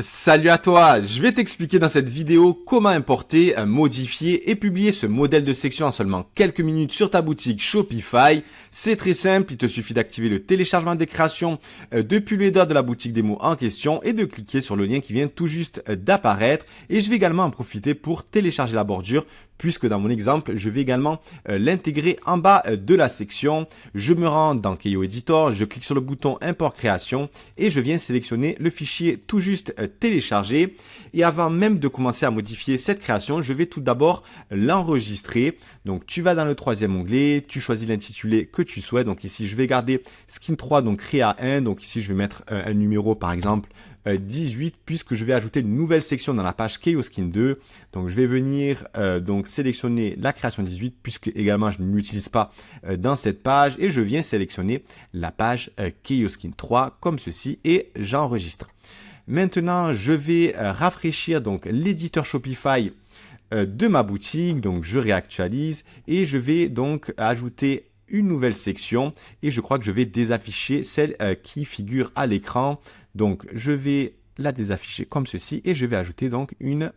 Salut à toi, je vais t'expliquer dans cette vidéo comment importer, modifier et publier ce modèle de section en seulement quelques minutes sur ta boutique Shopify. C'est très simple, il te suffit d'activer le téléchargement des créations depuis le header de la boutique démo en question et de cliquer sur le lien qui vient tout juste d'apparaître. Et je vais également en profiter pour télécharger la bordure puisque dans mon exemple, je vais également l'intégrer en bas de la section. Je me rends dans Keio Editor, je clique sur le bouton Import Création et je viens sélectionner le fichier tout juste téléchargé. Et avant même de commencer à modifier cette création, je vais tout d'abord l'enregistrer. Donc tu vas dans le troisième onglet, tu choisis l'intitulé que tu souhaites. Donc ici, je vais garder Skin 3, donc Créa 1. Donc ici, je vais mettre un numéro par exemple 18 puisque je vais ajouter une nouvelle section dans la page Keio Skin 2. Donc je vais venir donc sélectionner la création 18 puisque également je ne l'utilise pas dans cette page et je viens sélectionner la page Keio Skin 3 comme ceci et j'enregistre. Maintenant, je vais rafraîchir donc l'éditeur Shopify de ma boutique. Donc je réactualise et je vais donc ajouter une nouvelle section et je crois que je vais désafficher celle qui figure à l'écran. Donc je vais la désafficher comme ceci et je vais ajouter donc une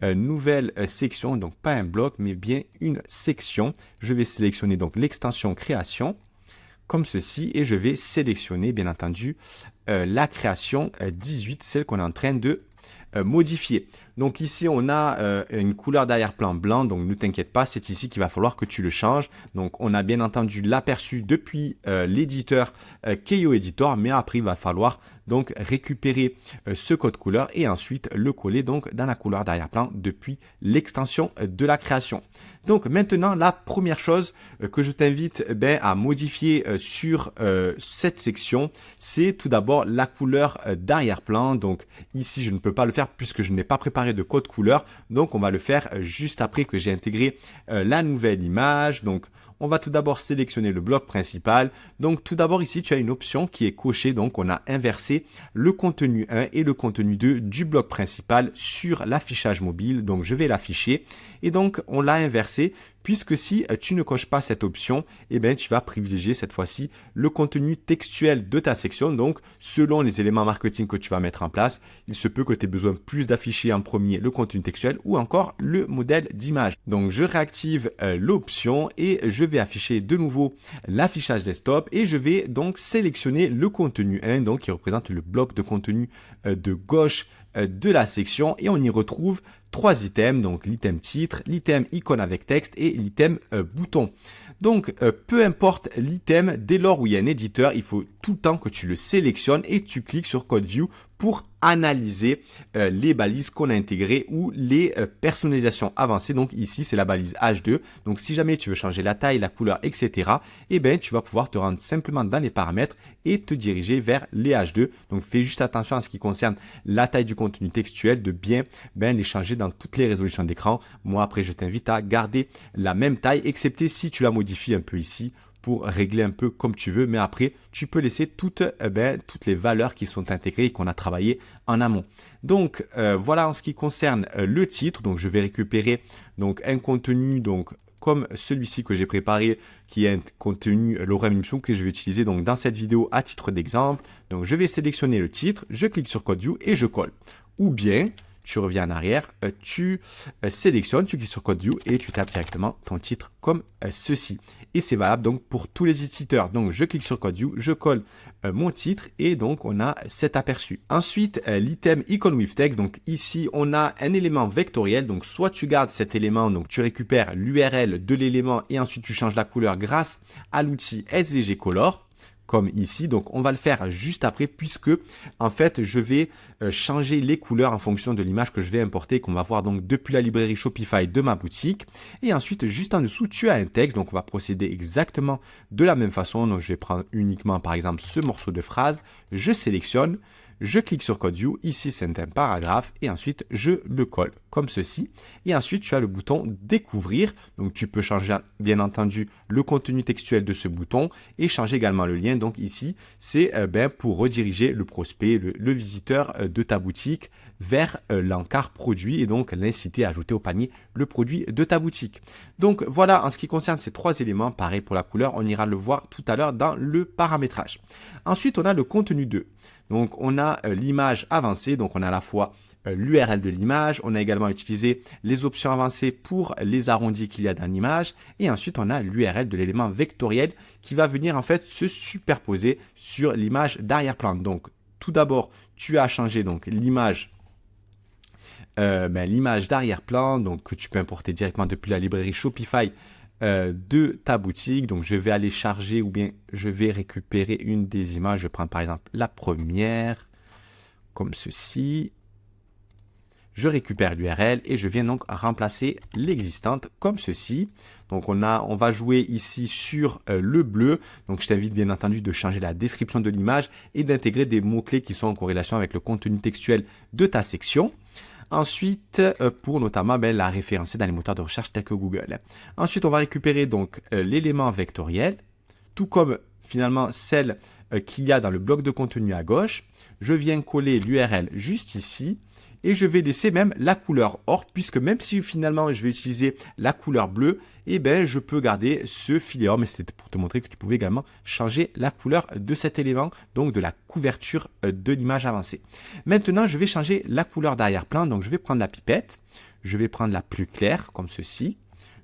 nouvelle section, donc pas un bloc mais bien une section. Je vais sélectionner donc l'extension création comme ceci et je vais sélectionner bien entendu la création 18, celle qu'on est en train de modifier. Donc ici, on a une couleur d'arrière-plan blanc, donc ne t'inquiète pas, c'est ici qu'il va falloir que tu le changes. Donc on a bien entendu l'aperçu depuis l'éditeur Keio Editor, mais après il va falloir donc récupérer ce code couleur et ensuite le coller donc dans la couleur d'arrière-plan depuis l'extension de la création. Donc maintenant, la première chose que je t'invite à modifier sur cette section, c'est tout d'abord la couleur d'arrière-plan. Donc ici, je ne peux pas le faire puisque je n'ai pas préparé de code couleur. Donc on va le faire juste après que j'ai intégré la nouvelle image. Donc on va tout d'abord sélectionner le bloc principal. Donc tout d'abord ici, tu as une option qui est cochée. Donc on a inversé le contenu 1 et le contenu 2 du bloc principal sur l'affichage mobile. Donc je vais l'afficher et donc on l'a inversé puisque si tu ne coches pas cette option, tu vas privilégier cette fois-ci le contenu textuel de ta section. Donc selon les éléments marketing que tu vas mettre en place, il se peut que tu aies besoin plus d'afficher en premier le contenu textuel ou encore le modèle d'image. Donc je réactive l'option et je vais afficher de nouveau l'affichage desktop et je vais donc sélectionner le contenu 1 donc qui représente le bloc de contenu de gauche de la section et on y retrouve trois items, donc l'item titre, l'item icône avec texte et l'item bouton. Donc peu importe l'item, dès lors où il y a un éditeur, il faut tout le temps que tu le sélectionnes et tu cliques sur Code View pour analyser les balises qu'on a intégrées ou les personnalisations avancées. Donc ici, c'est la balise H2. Donc si jamais tu veux changer la taille, la couleur, etc., tu vas pouvoir te rendre simplement dans les paramètres et te diriger vers les H2. Donc fais juste attention à ce qui concerne la taille du contenu textuel, de bien les changer dans toutes les résolutions d'écran. Moi, après, je t'invite à garder la même taille, excepté si tu la modifies un peu ici pour régler un peu comme tu veux, mais après, tu peux laisser toutes les valeurs qui sont intégrées et qu'on a travaillé en amont. Donc, voilà en ce qui concerne le titre. Donc, je vais récupérer donc un contenu donc comme celui-ci que j'ai préparé, qui est un contenu Lorem Ipsum que je vais utiliser donc dans cette vidéo à titre d'exemple. Donc, je vais sélectionner le titre, je clique sur Code View et je colle. Ou bien, tu reviens en arrière, tu sélectionnes, tu cliques sur Code View et tu tapes directement ton titre comme ceci. Et c'est valable donc pour tous les éditeurs. Donc je clique sur Code View, je colle mon titre et donc on a cet aperçu. Ensuite, l'item icon with text. Donc ici, on a un élément vectoriel. Donc soit tu gardes cet élément, donc tu récupères l'URL de l'élément et ensuite tu changes la couleur grâce à l'outil SVG Color. Comme ici, donc on va le faire juste après puisque en fait je vais changer les couleurs en fonction de l'image que je vais importer, qu'on va voir donc depuis la librairie Shopify de ma boutique. Et ensuite juste en dessous tu as un texte, donc on va procéder exactement de la même façon. Donc je vais prendre uniquement par exemple ce morceau de phrase, je sélectionne, je clique sur Code View, ici c'est un paragraphe et ensuite je le colle comme ceci. Et ensuite tu as le bouton découvrir, donc tu peux changer bien entendu le contenu textuel de ce bouton et changer également le lien. Donc ici c'est pour rediriger le prospect, le visiteur de ta boutique vers l'encart produit et donc l'inciter à ajouter au panier le produit de ta boutique. Donc voilà en ce qui concerne ces trois éléments. Pareil pour la couleur, on ira le voir tout à l'heure dans le paramétrage. Ensuite on a le contenu 2. Donc on a l'image avancée, donc on a à la fois l'URL de l'image, on a également utilisé les options avancées pour les arrondis qu'il y a dans l'image, et ensuite on a l'URL de l'élément vectoriel qui va venir en fait se superposer sur l'image d'arrière-plan. Donc tout d'abord, tu as changé donc l'image l'image d'arrière-plan, donc que tu peux importer directement depuis la librairie Shopify de ta boutique. Donc je vais aller charger ou bien je vais récupérer une des images. Je vais prendre par exemple la première, comme ceci. Je récupère l'URL et je viens donc remplacer l'existante comme ceci. Donc on va jouer ici sur le bleu. Donc je t'invite bien entendu de changer la description de l'image et d'intégrer des mots-clés qui sont en corrélation avec le contenu textuel de ta section. Ensuite, pour notamment la référencer dans les moteurs de recherche tels que Google. Ensuite, on va récupérer donc l'élément vectoriel, tout comme finalement celle qu'il y a dans le bloc de contenu à gauche. Je viens coller l'URL juste ici et je vais laisser même la couleur or, puisque même si finalement je vais utiliser la couleur bleue, je peux garder ce filet or, mais c'était pour te montrer que tu pouvais également changer la couleur de cet élément, donc de la couverture de l'image avancée. Maintenant, je vais changer la couleur d'arrière-plan, donc je vais prendre la pipette, je vais prendre la plus claire, comme ceci,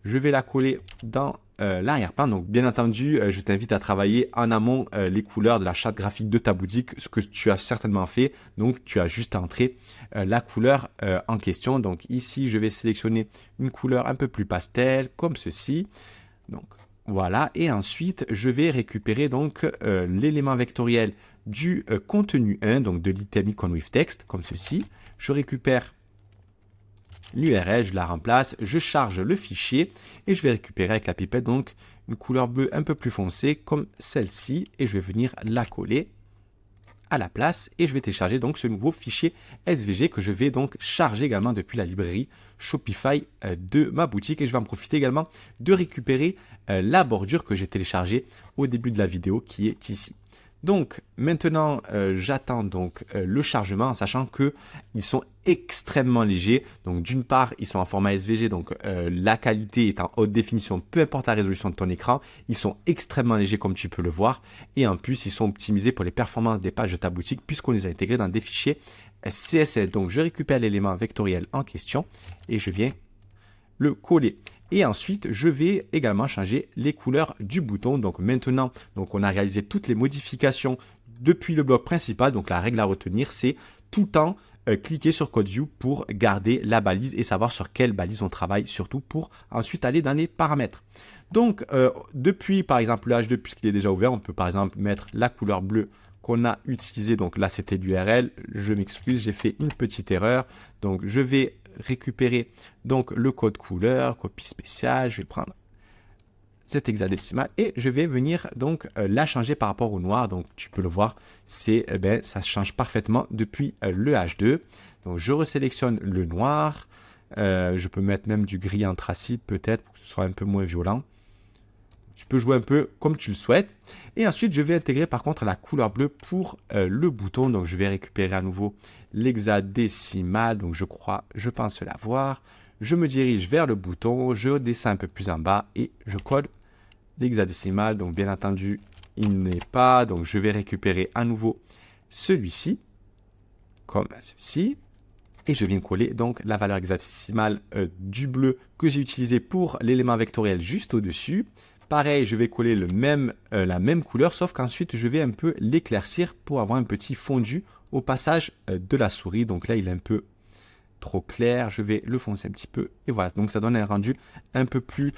je vais la coller dans l'arrière-plan. Donc bien entendu, je t'invite à travailler en amont les couleurs de la charte graphique de ta boutique, ce que tu as certainement fait. Donc tu as juste à entrer la couleur en question. Donc ici, je vais sélectionner une couleur un peu plus pastel, comme ceci. Donc voilà, et ensuite, je vais récupérer donc l'élément vectoriel du contenu 1, donc de l'item icon with text, comme ceci. Je récupère l'URL, je la remplace, je charge le fichier et je vais récupérer avec la pipette donc une couleur bleue un peu plus foncée comme celle-ci et je vais venir la coller à la place et je vais télécharger donc ce nouveau fichier SVG que je vais donc charger également depuis la librairie Shopify de ma boutique et je vais en profiter également de récupérer la bordure que j'ai téléchargée au début de la vidéo qui est ici. Donc maintenant, j'attends donc le chargement en sachant que ils sont extrêmement légers. Donc d'une part, ils sont en format SVG, donc la qualité est en haute définition, peu importe la résolution de ton écran. Ils sont extrêmement légers comme tu peux le voir. Et en plus, ils sont optimisés pour les performances des pages de ta boutique puisqu'on les a intégrés dans des fichiers CSS. Donc je récupère l'élément vectoriel en question et je viens le coller. Et ensuite, je vais également changer les couleurs du bouton. Donc maintenant, on a réalisé toutes les modifications depuis le bloc principal. Donc la règle à retenir, c'est tout le temps cliquer sur Code View pour garder la balise et savoir sur quelle balise on travaille, surtout pour ensuite aller dans les paramètres. Donc depuis par exemple le H2, puisqu'il est déjà ouvert, on peut par exemple mettre la couleur bleue qu'on a utilisée. Donc là, c'était l'URL. Je m'excuse, j'ai fait une petite erreur. Donc je vais récupérer donc le code couleur, copie spéciale, je vais prendre cet hexadécimal et je vais venir donc la changer par rapport au noir. Donc tu peux le voir, c'est ça change parfaitement depuis le H2. Donc je resélectionne le noir, je peux mettre même du gris anthracite peut-être pour que ce soit un peu moins violent. Tu peux jouer un peu comme tu le souhaites. Et ensuite, je vais intégrer par contre la couleur bleue pour le bouton. Donc, je vais récupérer à nouveau l'hexadécimal. Donc, je pense l'avoir. Je me dirige vers le bouton. Je descends un peu plus en bas et je colle l'hexadécimal. Donc, bien entendu, il n'est pas. Donc, je vais récupérer à nouveau celui-ci, comme ceci. Et je viens coller donc la valeur hexadécimale du bleu que j'ai utilisé pour l'élément vectoriel juste au-dessus. Pareil, je vais coller la même couleur, sauf qu'ensuite, je vais un peu l'éclaircir pour avoir un petit fondu au passage de la souris. Donc là, il est un peu trop clair. Je vais le foncer un petit peu. Et voilà, donc ça donne un rendu un peu plus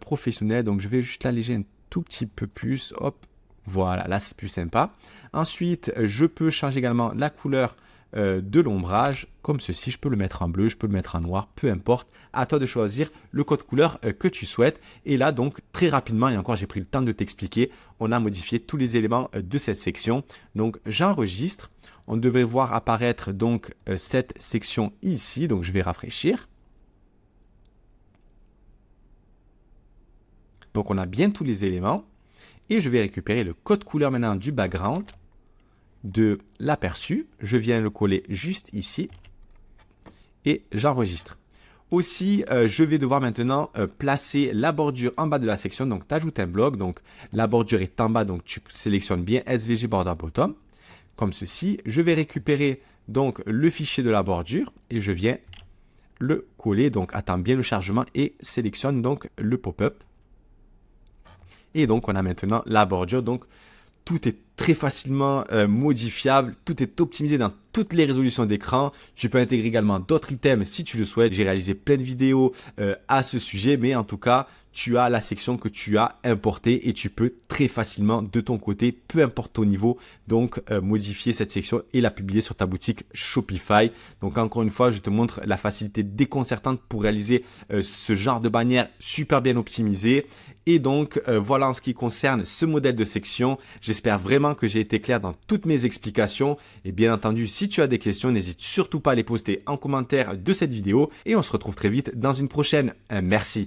professionnel. Donc je vais juste l'alléger un tout petit peu plus. Hop, voilà, là, c'est plus sympa. Ensuite, je peux changer également la couleur de l'ombrage comme ceci. Je peux le mettre en bleu, je peux le mettre en noir, peu importe, à toi de choisir le code couleur que tu souhaites. Et là donc très rapidement, et encore j'ai pris le temps de t'expliquer, on a modifié tous les éléments de cette section. Donc j'enregistre, on devrait voir apparaître donc cette section ici. Donc je vais rafraîchir. Donc on a bien tous les éléments et je vais récupérer le code couleur maintenant du background de l'aperçu. Je viens le coller juste ici et j'enregistre. Aussi, je vais devoir maintenant placer la bordure en bas de la section. Donc, tu ajoutes un bloc. Donc, la bordure est en bas. Donc, tu sélectionnes bien SVG Border Bottom. comme ceci. Je vais récupérer donc le fichier de la bordure et je viens le coller. Donc attends bien le chargement et sélectionne donc le pop-up. Et donc on a maintenant la bordure. Donc tout est très facilement modifiable, tout est optimisé dans toutes les résolutions d'écran. Tu peux intégrer également d'autres items si tu le souhaites. J'ai réalisé plein de vidéos à ce sujet, mais en tout cas, tu as la section que tu as importée et tu peux très facilement de ton côté, peu importe ton niveau, donc modifier cette section et la publier sur ta boutique Shopify. Donc encore une fois, je te montre la facilité déconcertante pour réaliser ce genre de bannière super bien optimisée. Et donc voilà en ce qui concerne ce modèle de section. J'espère vraiment que j'ai été clair dans toutes mes explications. Et bien entendu, si tu as des questions, n'hésite surtout pas à les poster en commentaire de cette vidéo. Et on se retrouve très vite dans une prochaine. Merci.